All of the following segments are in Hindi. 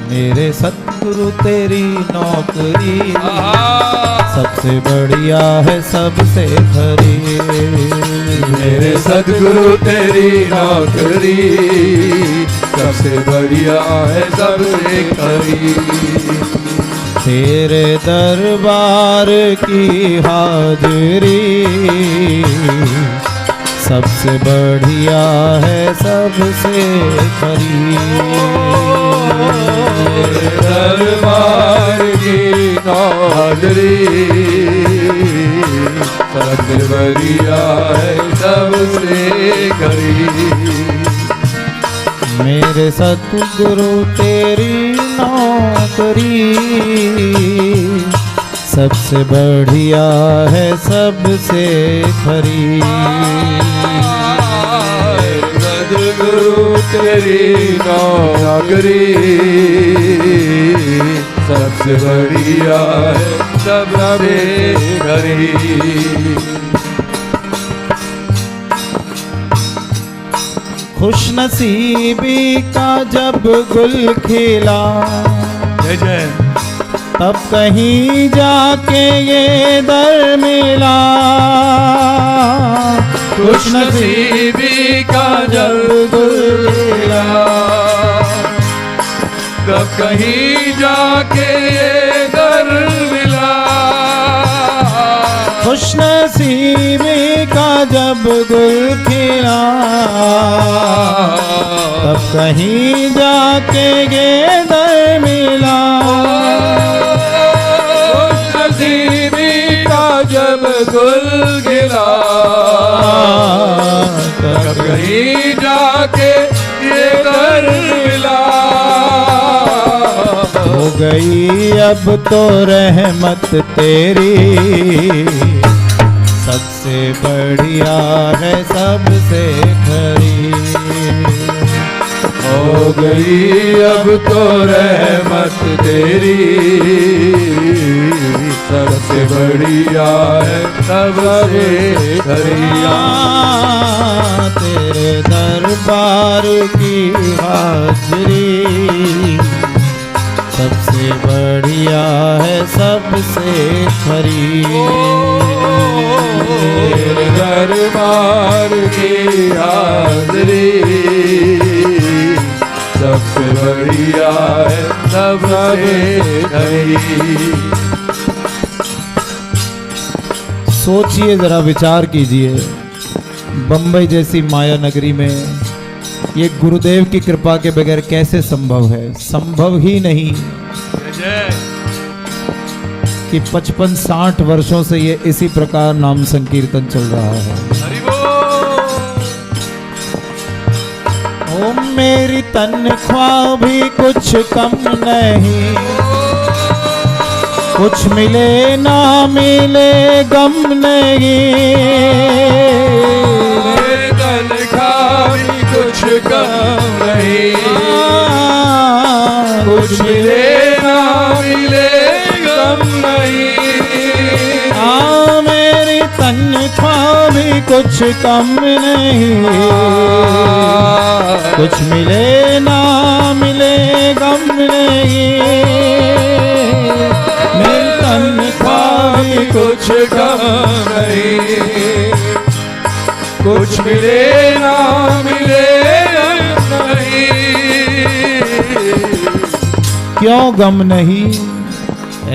मेरे सतगुरु तेरी नौकरी सबसे बढ़िया है सबसे खरी। मेरे सतगुरु तेरी नौकरी सबसे बढ़िया है सबसे खरी। तेरे दरबार की हाजिरी सबसे बढ़िया है सबसे खरी। दरबार की हाजिरी सबसे बढ़िया है सबसे खरी। मेरे सतगुरु तेरी नौकरी सबसे बढ़िया है सबसे खरी। सतगुरु तेरी नौकरी सबसे बढ़िया है सबसे खरी। खुश नसीबी का जब गुल खिला जय जय तब कहीं जाके ये दर मिला। खुश नसीबी का जब गुल खिला तब कहीं जाके ये दर मिला। खुश नसीबी का जब गुल खिला तब कहीं जाके ये दर मिला। खुश नसीबी का जब गुल खिला तब कहीं जाके ये दर मिला। हो गई अब तो रहमत तेरी सबसे बढ़िया है सबसे खरी। हो गई अब तो रहमत तेरी सबसे बढ़िया है सबसे खरिया। तेरे दरबार की हाजिरी सबसे बढ़िया है सबसे खरी। तेरे दरबार की हाजिरी सबसे बढ़िया है सबसे खरी। सोचिए जरा विचार कीजिए, बंबई जैसी माया नगरी में ये गुरुदेव की कृपा के बगैर कैसे संभव है? संभव ही नहीं कि 55-60 वर्षों से ये इसी प्रकार नाम संकीर्तन चल रहा है। ओ मेरी तनख्वाह भी कुछ कम नहीं, कुछ मिले ना मिले गम नहीं। मेरी तनख्वाह भी कुछ कम नहीं, कुछ मिले ना मिले गम नहीं। मेरी तनख्वाह भी कुछ कम नहीं, कुछ मिले ना मिले गम नहीं। मेरी तनख्वाह भी कुछ कम नहीं, कुछ मिले ना मिले नहीं। क्यों गम नहीं?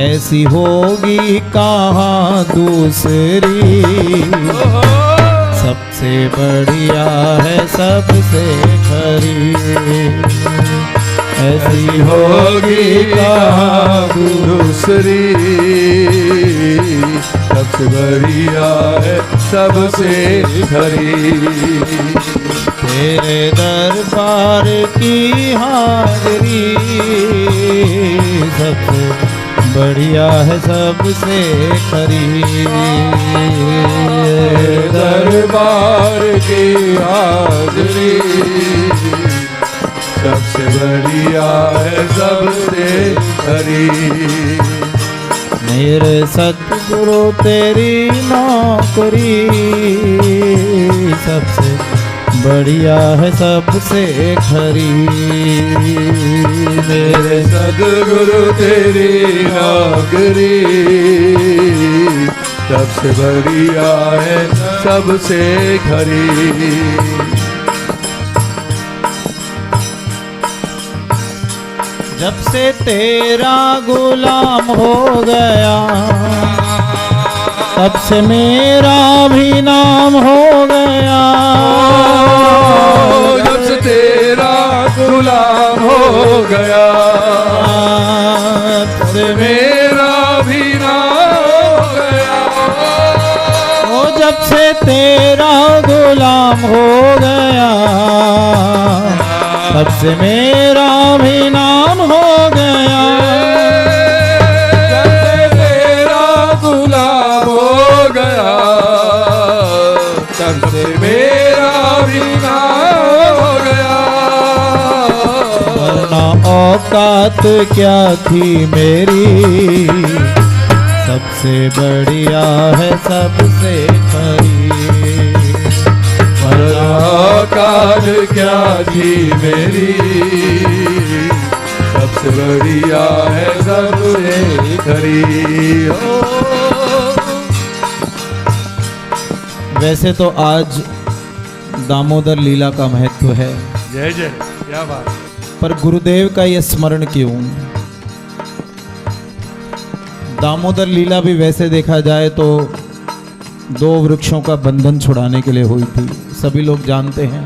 ऐसी होगी कहाँ दूसरी, सबसे बढ़िया है सबसे खरी। ऐसी होगी कहाँ दूसरी, सबसे बढ़िया है सबसे खरी। तेरे दरबार की हाजिरी सबसे बढ़िया है सबसे खरी। दरबार की हाजिरी सबसे बढ़िया है सबसे खरी। मेरे सतगुरु तेरी नौकरी सबसे बढ़िया है सबसे खरी। मेरे सदगुरु तेरी नौकरी सबसे बढ़िया है सबसे खरी। जब से तेरा गुलाम हो गया तब से मेरा भी नाम हो गया। जब से तेरा गुलाम हो गया तब से मेरा भी नाम हो गया। ओ जब से तेरा गुलाम हो गया तब से मेरा भी नाम हो गया। जब से तेरा गुलाम हो गया तब से मेरा भी नाम हो गया। वरना औकात क्या थी मेरी सबसे बढ़िया है सबसे खरी। औकात क्या थी मेरी सबसे बढ़िया है सबसे खरी। वैसे तो आज दामोदर लीला का महत्व है, जय जय, क्या बात। पर गुरुदेव का यह स्मरण क्यों? दामोदर लीला भी वैसे देखा जाए तो दो वृक्षों का बंधन छुड़ाने के लिए हुई थी, सभी लोग जानते हैं।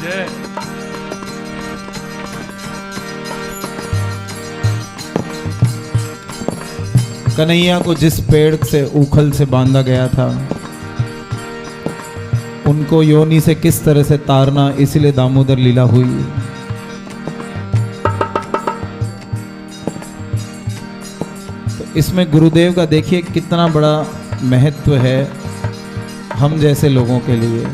जय कन्हैया को जिस पेड़ से ऊखल से बांधा गया था उनको योनि से किस तरह से तारना, इसलिए दामोदर लीला हुई। तो इसमें गुरुदेव का देखिए कितना बड़ा महत्व है हम जैसे लोगों के लिए।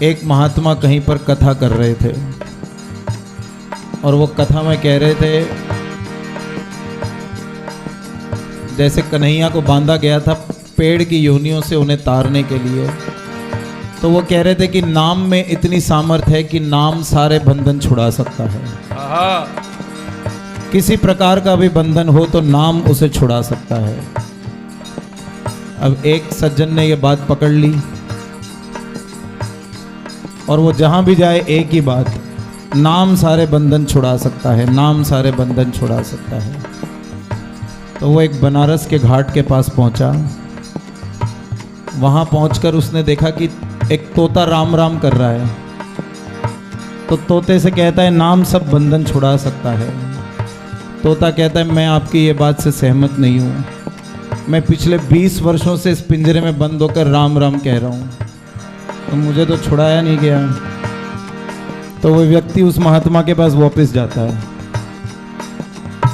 एक महात्मा कहीं पर कथा कर रहे थे और वो कथा में कह रहे थे जैसे कन्हैया को बांधा गया था पेड़ की योनियों से उन्हें तारने के लिए, तो वो कह रहे थे कि नाम में इतनी सामर्थ्य है कि नाम सारे बंधन छुड़ा सकता है। किसी प्रकार का भी बंधन हो तो नाम उसे छुड़ा सकता है। अब एक सज्जन ने ये बात पकड़ ली और वो जहां भी जाए एक ही बात, नाम सारे बंधन छुड़ा सकता है, नाम सारे बंधन छुड़ा सकता है। तो वो एक बनारस के घाट के पास पहुंचा। वहां पहुंचकर उसने देखा कि एक तोता राम राम कर रहा है। तो तोते से कहता है नाम सब बंधन छुड़ा सकता है। तोता कहता है मैं आपकी ये बात से सहमत नहीं हूँ, मैं पिछले 20 वर्षों से इस पिंजरे में बंद होकर राम राम कह रहा हूँ, तो मुझे तो छुड़ाया नहीं गया। तो वो व्यक्ति उस महात्मा के पास वापस जाता है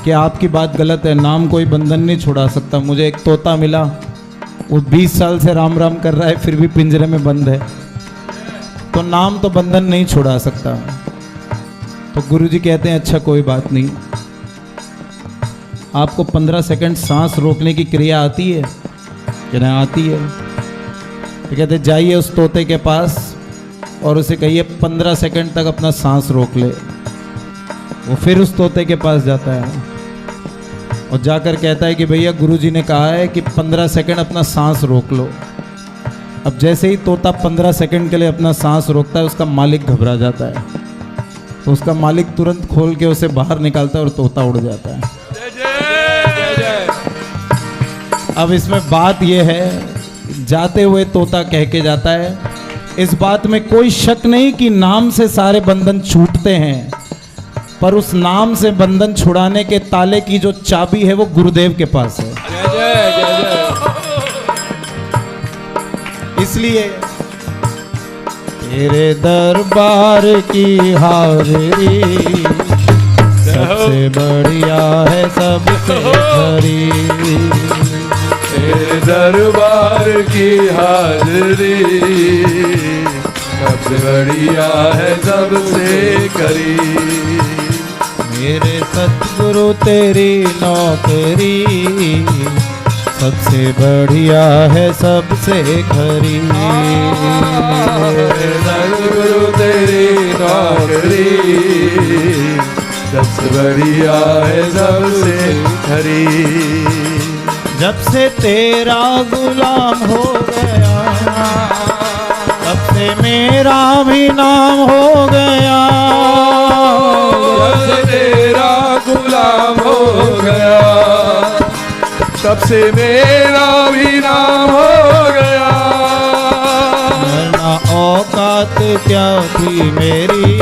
कि आपकी बात गलत है, नाम कोई बंधन नहीं छुड़ा सकता। मुझे एक तोता मिला, वो 20 साल से राम राम कर रहा है, फिर भी पिंजरे में बंद है, तो नाम तो बंधन नहीं छुड़ा सकता। तो गुरुजी कहते हैं अच्छा कोई बात नहीं, आपको 15 सेकंड सांस रोकने की क्रिया आती है? कहना आती है। तो कहते जाइए उस तोते के पास और उसे कहिए 15 सेकंड तक अपना सांस रोक ले। वो फिर उस तोते के पास जाता है और जाकर कहता है कि भैया गुरुजी ने कहा है कि 15 सेकंड अपना सांस रोक लो। अब जैसे ही तोता 15 सेकंड के लिए अपना सांस रोकता है उसका मालिक घबरा जाता है, तो उसका मालिक तुरंत खोल के उसे बाहर निकालता है और तोता उड़ जाता है। अब इसमें बात यह है, जाते हुए तोता कह के जाता है, इस बात में कोई शक नहीं कि नाम से सारे बंधन छूटते हैं, पर उस नाम से बंधन छुड़ाने के ताले की जो चाबी है वो गुरुदेव के पास है। इसलिए तेरे दरबार की हाजिरी सबसे बढ़िया है सबसे खरी। तेरे दरबार की हाजिरी सबसे बढ़िया है सबसे खरी। मेरे सतगुरु तेरी नौकरी सबसे बढ़िया है सबसे खरी। सतगुरु तेरी नौकरी सबसे बढ़िया है सबसे खरी। जब से तेरा गुलाम हो गया तब से मेरा भी नाम हो गया। जब से तेरा गुलाम हो गया तब से मेरा भी नाम हो गया। वरना औकात क्या थी मेरी,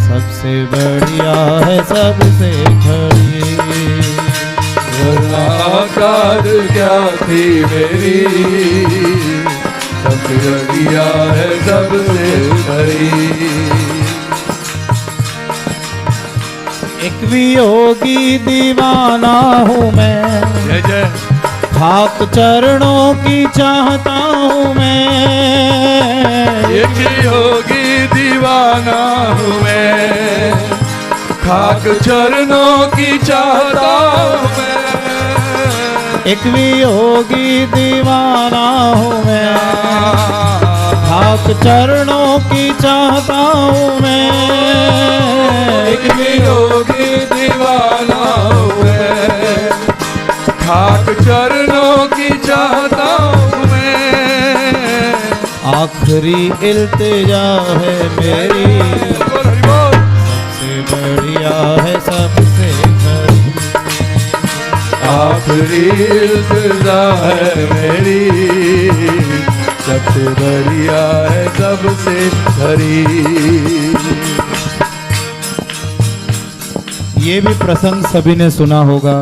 सबसे बढ़िया है सबसे खरी। वरना औकात क्या थी मेरी, सबसे बढ़िया है सबसे खरी। एक वियोगी दीवाना हूँ मैं, जय जय। खाक चरणों की चाहता हूँ मैं। एक योगी दीवाना हूँ मैं, खाक चरणों की चाहता हूँ मैं। एक वियोगी दीवाना हूँ मैं, खाक चरणों की चाहता हूँ मैं। एक योगी दीवाना हूँ मैं, खाक चरणों की चाहता हूँ मैं। आखिरी इल्तिजा है मेरी, सबसे बढ़िया है सबसे खरी। आखिरी इल्तिजा है मेरी, सबसे बढ़िया है सबसे खरी। ये भी प्रसंग सभी ने सुना होगा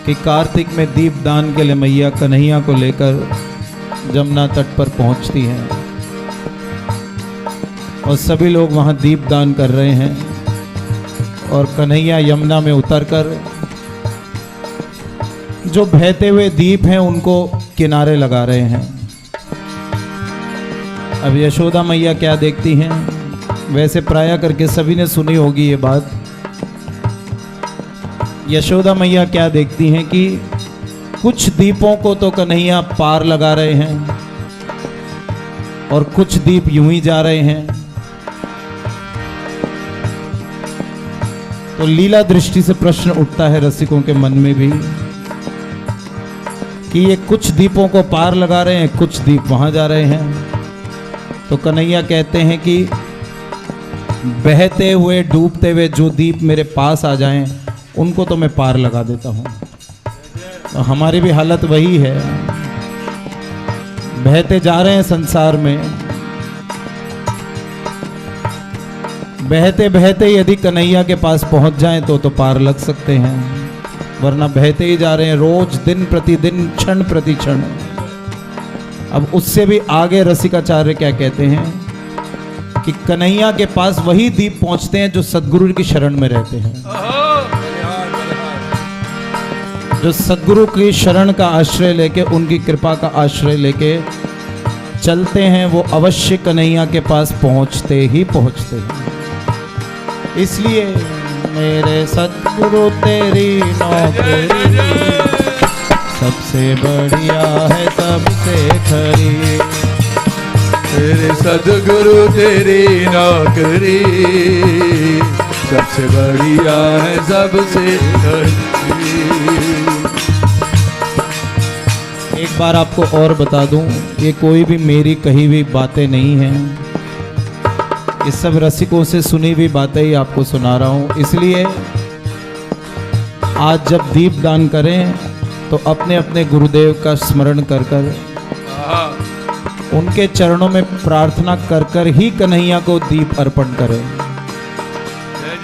कि कार्तिक में दीपदान के लिए मैया कन्हैया को लेकर जमुना तट पर पहुंचती हैं और सभी लोग वहां दीपदान कर रहे हैं और कन्हैया यमुना में उतरकर जो बहते हुए दीप हैं उनको किनारे लगा रहे हैं। अब यशोदा मैया क्या देखती हैं, वैसे प्राय करके सभी ने सुनी होगी ये बात। यशोदा मैया क्या देखती हैं कि कुछ दीपों को तो कन्हैया पार लगा रहे हैं और कुछ दीप यूं ही जा रहे हैं। तो लीला दृष्टि से प्रश्न उठता है रसिकों के मन में भी कि ये कुछ दीपों को पार लगा रहे हैं, कुछ दीप वहां जा रहे हैं। तो कन्हैया कहते हैं कि बहते हुए डूबते हुए जो दीप मेरे पास आ जाएं उनको तो मैं पार लगा देता हूं। तो हमारी भी हालत वही है, बहते जा रहे हैं संसार में, बहते बहते यदि कन्हैया के पास पहुंच जाएं तो पार लग सकते हैं, वरना बहते ही जा रहे हैं रोज दिन प्रतिदिन क्षण प्रति क्षण। अब उससे भी आगे रसिकाचार्य क्या कहते हैं कि कन्हैया के पास वही दीप पहुंचते हैं जो सद्गुरु की शरण में रहते हैं। जो सद्गुरु की शरण का आश्रय लेके, उनकी कृपा का आश्रय लेके चलते हैं, वो अवश्य कन्हैया के पास पहुंचते ही पहुंचते हैं। इसलिए मेरे सद्गुरु तेरी नौकरी सबसे बढ़िया है सबसे खरी। तेरे सद्गुरु तेरी नौकरी सबसे बढ़िया है सबसे खरी। एक बार आपको और बता दूं, ये कोई भी मेरी कही हुई बातें नहीं हैं, ये सब रसिकों से सुनी हुई बातें ही आपको सुना रहा हूं। इसलिए आज जब दीपदान करें तो अपने अपने गुरुदेव का स्मरण कर कर, उनके चरणों में प्रार्थना कर कर ही कन्हैया को दीप अर्पण करें,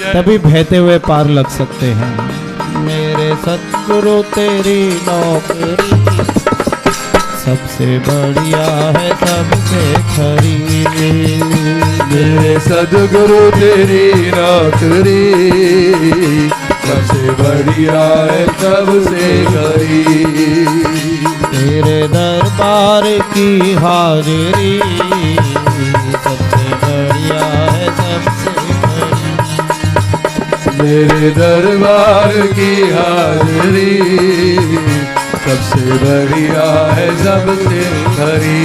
तभी बहते हुए पार लग सकते हैं। मेरे सद्गुरु तेरी नौकरी सबसे बढ़िया है सबसे खरी। मेरे सद्गुरु तेरी नौकरी सबसे बढ़िया है सबसे खरी। तेरे दरबार की हाजिरी सबसे बढ़िया है सबसे खरी। मेरे दरबार की हाजिरी सबसे बढ़िया है सबसे खरी।